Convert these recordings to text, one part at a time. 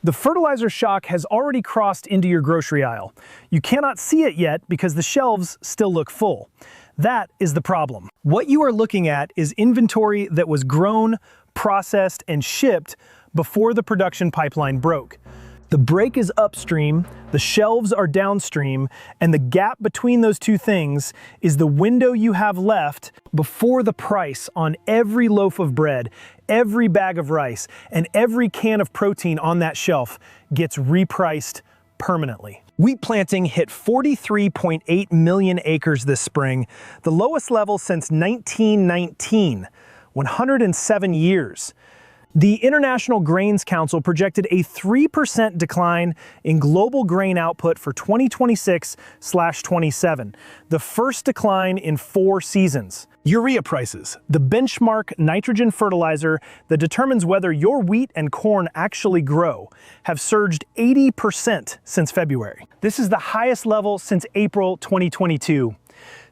The fertilizer shock has already crossed into your grocery aisle. You cannot see it yet because the shelves still look full. That is the problem. What you are looking at is inventory that was grown, processed, and shipped before the production pipeline broke. The break is upstream, the shelves are downstream, and the gap between those two things is the window you have left before the price on every loaf of bread, every bag of rice, and every can of protein on that shelf gets repriced permanently. Wheat planting hit 43.8 million acres this spring, the lowest level since 1919, 107 years. The International Grains Council projected a 3% decline in global grain output for 2026/27, the first decline in 4 seasons. Urea prices, the benchmark nitrogen fertilizer that determines whether your wheat and corn actually grow, have surged 80% since February. This is the highest level since April 2022.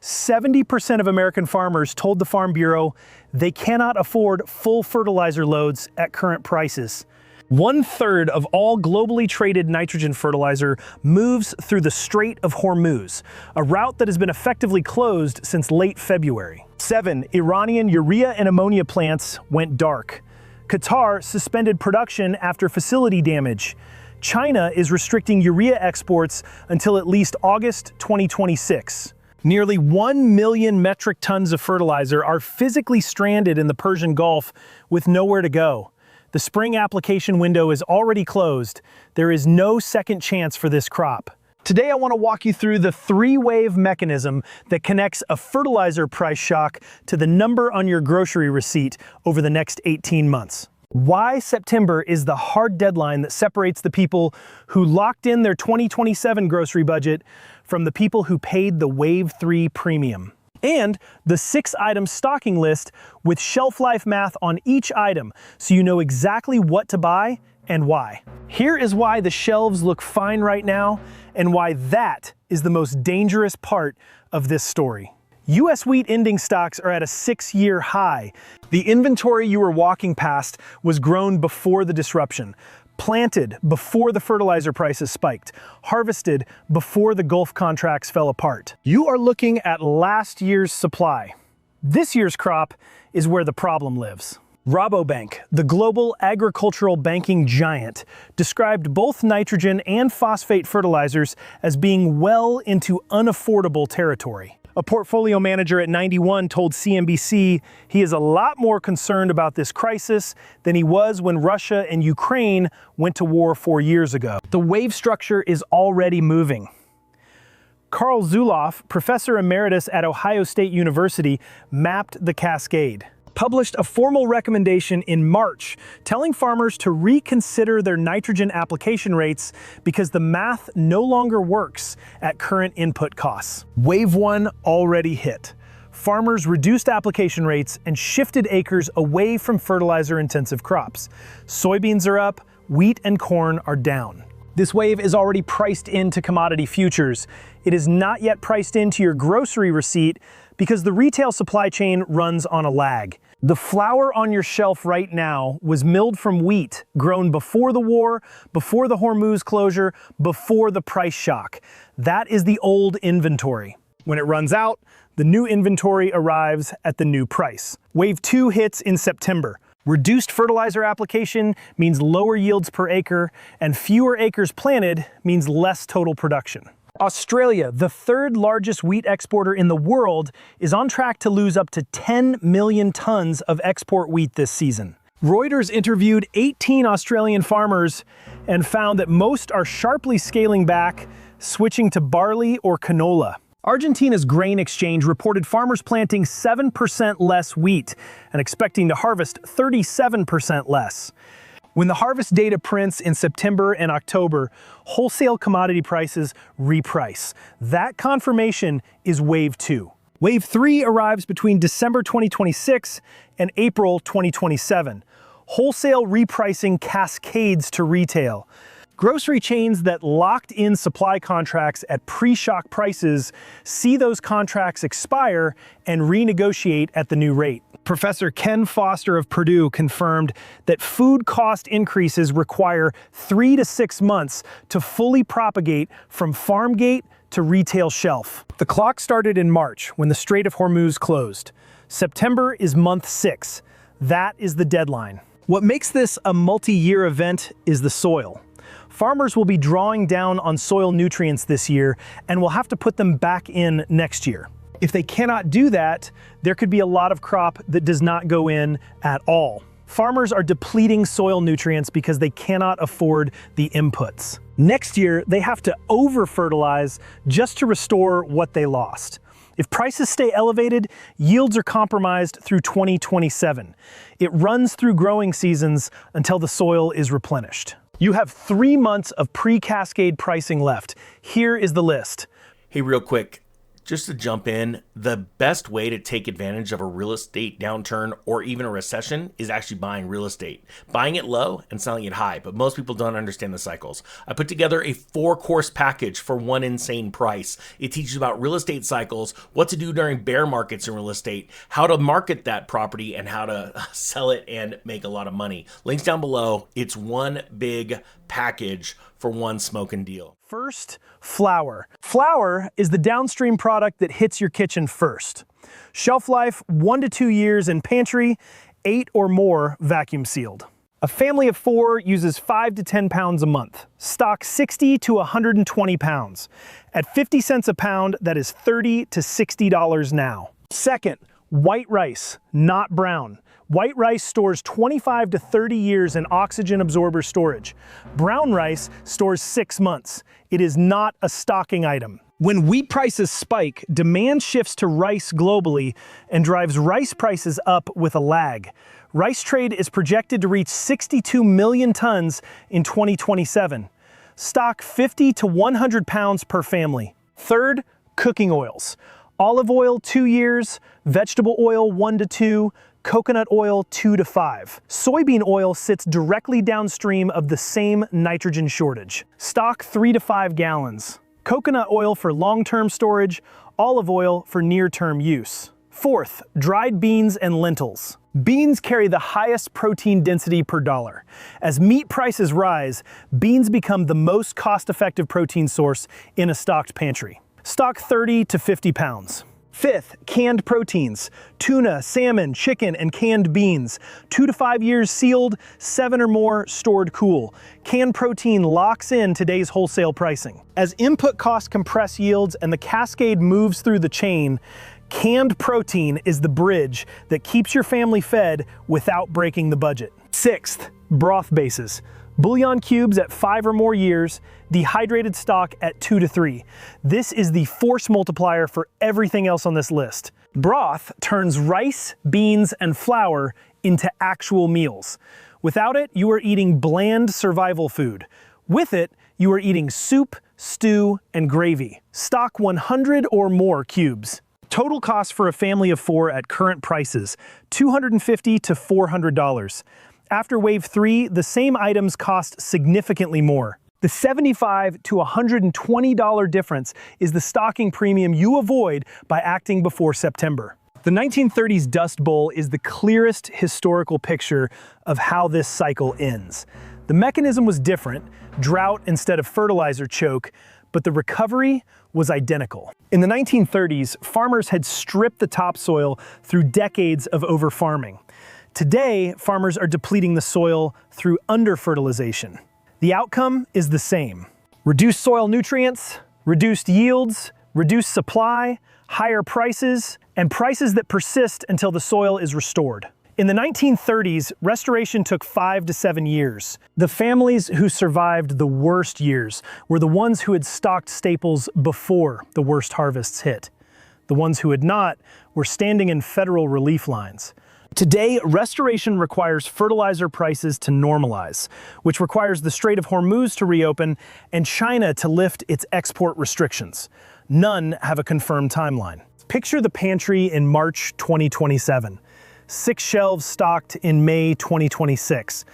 70% of American farmers told the Farm Bureau they cannot afford full fertilizer loads at current prices. 1/3 of all globally traded nitrogen fertilizer moves through the Strait of Hormuz, a route that has been effectively closed since late February. 7 Iranian urea and ammonia plants went dark. Qatar suspended production after facility damage. China is restricting urea exports until at least August 2026. Nearly 1 million metric tons of fertilizer are physically stranded in the Persian Gulf with nowhere to go. The spring application window is already closed. There is no second chance for this crop. Today I want to walk you through the 3-wave mechanism that connects a fertilizer price shock to the number on your grocery receipt over the next 18 months. Why September is the hard deadline that separates the people who locked in their 2027 grocery budget from the people who paid the Wave 3 premium. And the 6-item stocking list with shelf life math on each item so you know exactly what to buy and why. Here is why the shelves look fine right now and why that is the most dangerous part of this story. U.S. wheat ending stocks are at a 6-year high. The inventory you were walking past was grown before the disruption, planted before the fertilizer prices spiked, harvested before the Gulf contracts fell apart. You are looking at last year's supply. This year's crop is where the problem lives. Rabobank, the global agricultural banking giant, described both nitrogen and phosphate fertilizers as being well into unaffordable territory. A portfolio manager at 91 told CNBC he is a lot more concerned about this crisis than he was when Russia and Ukraine went to war 4 years ago. The wave structure is already moving. Karl Zuloff, professor emeritus at Ohio State University, mapped the cascade. Published a formal recommendation in March telling farmers to reconsider their nitrogen application rates because the math no longer works at current input costs. Wave 1 already hit. Farmers reduced application rates and shifted acres away from fertilizer-intensive crops. Soybeans are up, wheat and corn are down. This wave is already priced into commodity futures. It is not yet priced into your grocery receipt because the retail supply chain runs on a lag. The flour on your shelf right now was milled from wheat grown before the war, before the Hormuz closure, before the price shock. That is the old inventory. When it runs out, the new inventory arrives at the new price. Wave 2 hits in September. Reduced fertilizer application means lower yields per acre, and fewer acres planted means less total production. Australia, the 3rd largest wheat exporter in the world, is on track to lose up to 10 million tons of export wheat this season. Reuters interviewed 18 Australian farmers and found that most are sharply scaling back, switching to barley or canola. Argentina's grain exchange reported farmers planting 7% less wheat and expecting to harvest 37% less. When the harvest data prints in September and October, wholesale commodity prices reprice. That confirmation is Wave 2. Wave 3 arrives between December 2026 and April 2027. Wholesale repricing cascades to retail. Grocery chains that locked in supply contracts at pre-shock prices see those contracts expire and renegotiate at the new rate. Professor Ken Foster of Purdue confirmed that food cost increases require 3 to 6 months to fully propagate from farm gate to retail shelf. The clock started in March when the Strait of Hormuz closed. September is month 6. That is the deadline. What makes this a multi-year event is the soil. Farmers will be drawing down on soil nutrients this year and will have to put them back in next year. If they cannot do that, there could be a lot of crop that does not go in at all. Farmers are depleting soil nutrients because they cannot afford the inputs. Next year, they have to over-fertilize just to restore what they lost. If prices stay elevated, yields are compromised through 2027. It runs through growing seasons until the soil is replenished. You have 3 months of pre-cascade pricing left. Here is the list. Hey, real quick, just to jump in, the best way to take advantage of a real estate downturn or even a recession is actually buying real estate. Buying it low and selling it high, but most people don't understand the cycles. I put together a 4-course package for one insane price. It teaches about real estate cycles, what to do during bear markets in real estate, how to market that property, and how to sell it and make a lot of money. Links down below. It's one big package for one smoking deal. First, flour. Flour is the downstream product that hits your kitchen first. Shelf life 1 to 2 years in pantry, 8 or more vacuum sealed. A family of 4 uses 5 to 10 pounds a month. Stock 60 to 120 pounds. At 50 cents a pound, that is $30 to $60 now. Second, white rice, not brown. White rice stores 25 to 30 years in oxygen absorber storage. Brown rice stores 6 months. It is not a stocking item. When wheat prices spike, demand shifts to rice globally and drives rice prices up with a lag. Rice trade is projected to reach 62 million tons in 2027. Stock 50 to 100 pounds per family. Third, cooking oils. Olive oil 2 years, vegetable oil 1 to 2, coconut oil 2 to 5. Soybean oil sits directly downstream of the same nitrogen shortage. Stock 3 to 5 gallons. Coconut oil for long-term storage, olive oil for near-term use. Fourth, dried beans and lentils. Beans carry the highest protein density per dollar. As meat prices rise, beans become the most cost-effective protein source in a stocked pantry. Stock 30 to 50 pounds. Fifth, canned proteins. Tuna, salmon, chicken, and canned beans. 2 to 5 years sealed, 7 or more stored cool. Canned protein locks in today's wholesale pricing. As input costs compress yields and the cascade moves through the chain, canned protein is the bridge that keeps your family fed without breaking the budget. Sixth, broth bases. Bouillon cubes at 5 or more years, dehydrated stock at 2 to 3. This is the force multiplier for everything else on this list. Broth turns rice, beans, and flour into actual meals. Without it, you are eating bland survival food. With it, you are eating soup, stew, and gravy. Stock 100 or more cubes. Total cost for a family of 4 at current prices, $250 to $400. After Wave 3, the same items cost significantly more. The $75 to $120 difference is the stocking premium you avoid by acting before September. The 1930s Dust Bowl is the clearest historical picture of how this cycle ends. The mechanism was different, drought instead of fertilizer choke, but the recovery was identical. In the 1930s, farmers had stripped the topsoil through decades of over-farming. Today, farmers are depleting the soil through under-fertilization. The outcome is the same. Reduced soil nutrients, reduced yields, reduced supply, higher prices, and prices that persist until the soil is restored. In the 1930s, restoration took 5 to 7 years. The families who survived the worst years were the ones who had stocked staples before the worst harvests hit. The ones who had not were standing in federal relief lines. Today, restoration requires fertilizer prices to normalize, which requires the Strait of Hormuz to reopen and China to lift its export restrictions. None have a confirmed timeline. Picture the pantry in March 2027. 6 shelves stocked in May 2026.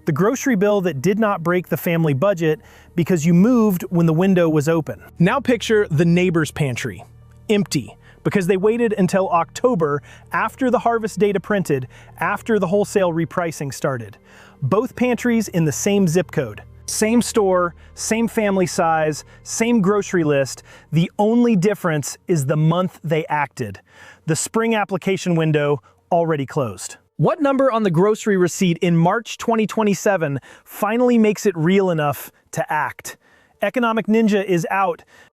The grocery bill that did not break the family budget because you moved when the window was open. Now picture the neighbor's pantry, empty, because they waited until October after the harvest data printed, after the wholesale repricing started. Both pantries in the same zip code. Same store, same family size, same grocery list. The only difference is the month they acted. The spring application window already closed. What number on the grocery receipt in March 2027 finally makes it real enough to act? Economic Ninja is out.